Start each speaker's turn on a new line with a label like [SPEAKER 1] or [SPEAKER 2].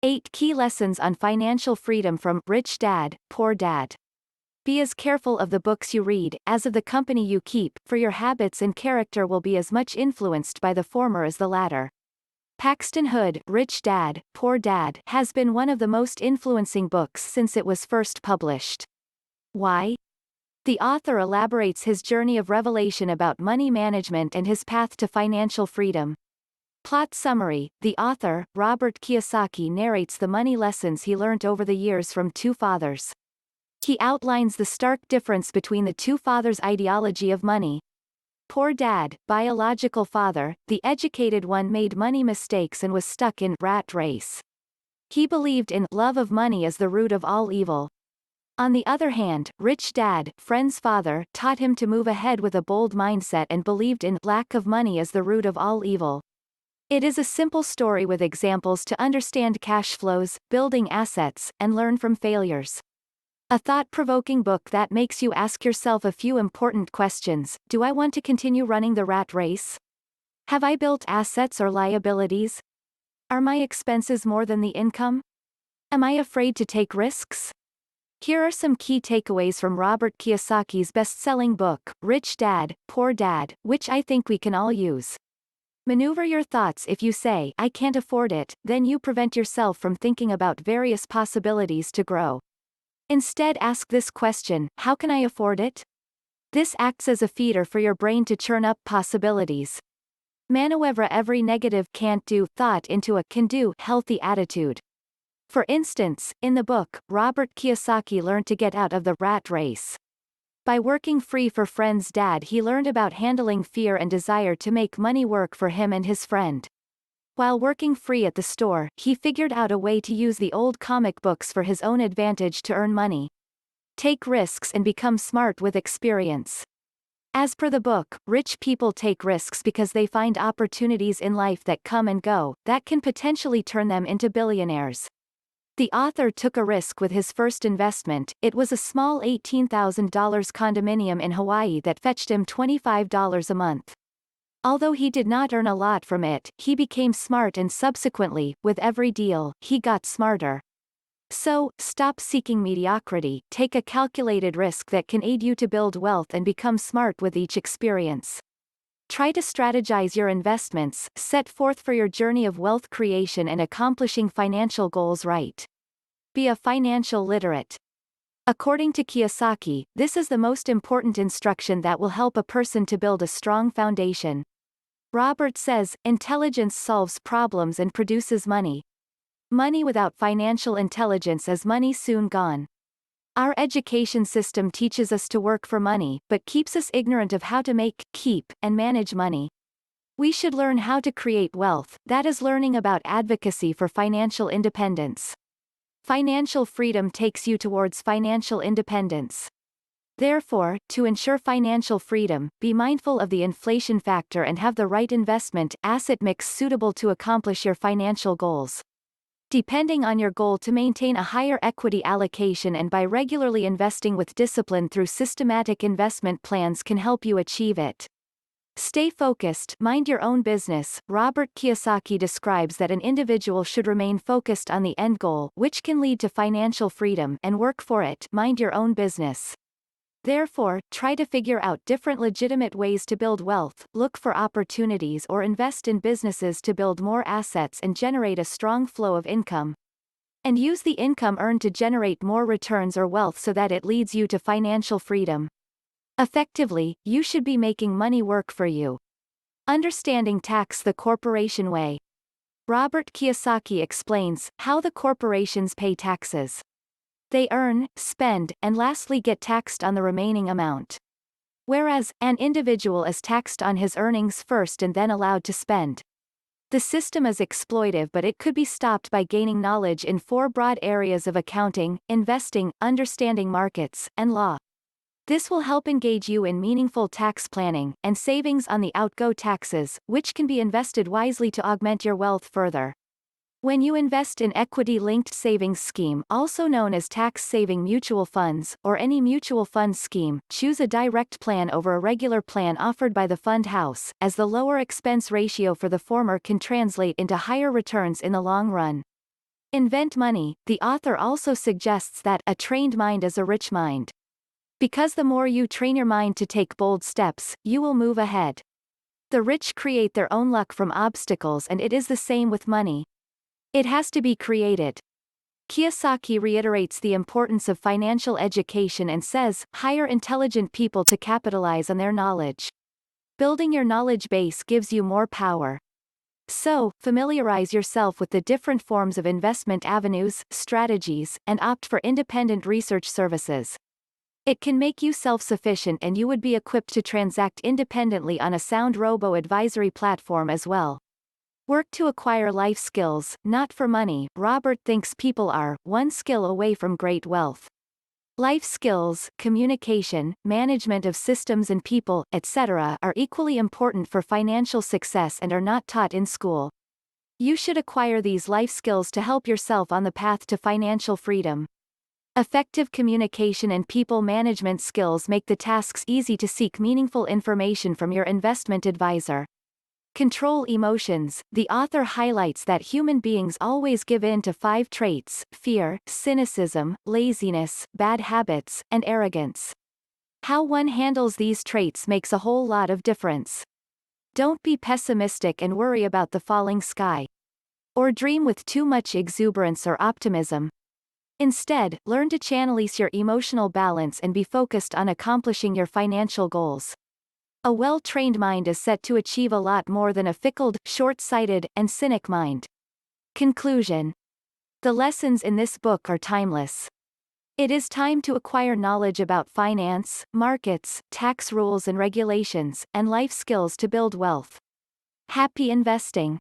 [SPEAKER 1] 8 Key Lessons on Financial Freedom from Rich Dad, Poor Dad. Be as careful of the books you read, as of the company you keep, for your habits and character will be as much influenced by the former as the latter. Paxton Hood, Rich Dad, Poor Dad, has been one of the most influencing books since it was first published. Why? The author elaborates his journey of revelation about money management and his path to financial freedom. Plot summary: the author, Robert Kiyosaki, narrates the money lessons he learned over the years from two fathers. He outlines the stark difference between the two fathers' ideology of money. Poor Dad, biological father, the educated one, made money mistakes and was stuck in rat race. He believed in love of money as the root of all evil. On the other hand, Rich Dad, friend's father, taught him to move ahead with a bold mindset and believed in lack of money as the root of all evil. It is a simple story with examples to understand cash flows, building assets, and learn from failures. A thought-provoking book that makes you ask yourself a few important questions. Do I want to continue running the rat race? Have I built assets or liabilities? Are my expenses more than the income? Am I afraid to take risks? Here are some key takeaways from Robert Kiyosaki's best-selling book, Rich Dad, Poor Dad, which I think we can all use. Maneuver your thoughts. If you say, "I can't afford it," then you prevent yourself from thinking about various possibilities to grow. Instead, ask this question: how can I afford it? This acts as a feeder for your brain to churn up possibilities. Maneuver every negative can't do thought into a can do healthy attitude. For instance, in the book, Robert Kiyosaki learned to get out of the rat race. By working free for friend's dad, he learned about handling fear and desire to make money work for him and his friend. While working free at the store, he figured out a way to use the old comic books for his own advantage to earn money. Take risks and become smart with experience. As per the book, rich people take risks because they find opportunities in life that come and go, that can potentially turn them into billionaires. The author took a risk with his first investment. It was a small $18,000 condominium in Hawaii that fetched him $25 a month. Although he did not earn a lot from it, he became smart and subsequently, with every deal, he got smarter. So, stop seeking mediocrity, take a calculated risk that can aid you to build wealth and become smart with each experience. Try to strategize your investments, set forth for your journey of wealth creation and accomplishing financial goals right. Be a financial literate. According to Kiyosaki, this is the most important instruction that will help a person to build a strong foundation. Robert says, intelligence solves problems and produces money. Money without financial intelligence is money soon gone. Our education system teaches us to work for money, but keeps us ignorant of how to make, keep, and manage money. We should learn how to create wealth, that is learning about advocacy for financial independence. Financial freedom takes you towards financial independence. Therefore, to ensure financial freedom, be mindful of the inflation factor and have the right investment asset mix suitable to accomplish your financial goals. Depending on your goal to maintain a higher equity allocation and by regularly investing with discipline through systematic investment plans can help you achieve it. Stay focused, mind your own business. Robert Kiyosaki describes that an individual should remain focused on the end goal, which can lead to financial freedom, and work for it, mind your own business. Therefore, try to figure out different legitimate ways to build wealth, look for opportunities or invest in businesses to build more assets and generate a strong flow of income. And use the income earned to generate more returns or wealth so that it leads you to financial freedom. Effectively, you should be making money work for you. Understanding tax the corporation way. Robert Kiyosaki explains how the corporations pay taxes. They earn, spend, and lastly get taxed on the remaining amount. Whereas, an individual is taxed on his earnings first and then allowed to spend. The system is exploitive, but it could be stopped by gaining knowledge in 4 broad areas of accounting, investing, understanding markets, and law. This will help engage you in meaningful tax planning, and savings on the outgo taxes, which can be invested wisely to augment your wealth further. When you invest in equity-linked savings scheme, also known as tax-saving mutual funds, or any mutual fund scheme, choose a direct plan over a regular plan offered by the fund house, as the lower expense ratio for the former can translate into higher returns in the long run. Invent money. The author also suggests that a trained mind is a rich mind. Because the more you train your mind to take bold steps, you will move ahead. The rich create their own luck from obstacles, and it is the same with money. It has to be created. Kiyosaki reiterates the importance of financial education and says, hire intelligent people to capitalize on their knowledge. Building your knowledge base gives you more power. So, familiarize yourself with the different forms of investment avenues, strategies, and opt for independent research services. It can make you self-sufficient, and you would be equipped to transact independently on a sound robo-advisory platform as well. Work to acquire life skills, not for money. Robert thinks people are one skill away from great wealth. Life skills, communication, management of systems and people, etc., are equally important for financial success and are not taught in school. You should acquire these life skills to help yourself on the path to financial freedom. Effective communication and people management skills make the tasks easy to seek meaningful information from your investment advisor. Control emotions. The author highlights that human beings always give in to 5 traits: fear, cynicism, laziness, bad habits, and arrogance. How one handles these traits makes a whole lot of difference. Don't be pessimistic and worry about the falling sky. Or dream with too much exuberance or optimism. Instead, learn to channelize your emotional balance and be focused on accomplishing your financial goals. A well-trained mind is set to achieve a lot more than a fickle, short-sighted, and cynic mind. Conclusion. The lessons in this book are timeless. It is time to acquire knowledge about finance, markets, tax rules and regulations, and life skills to build wealth. Happy investing!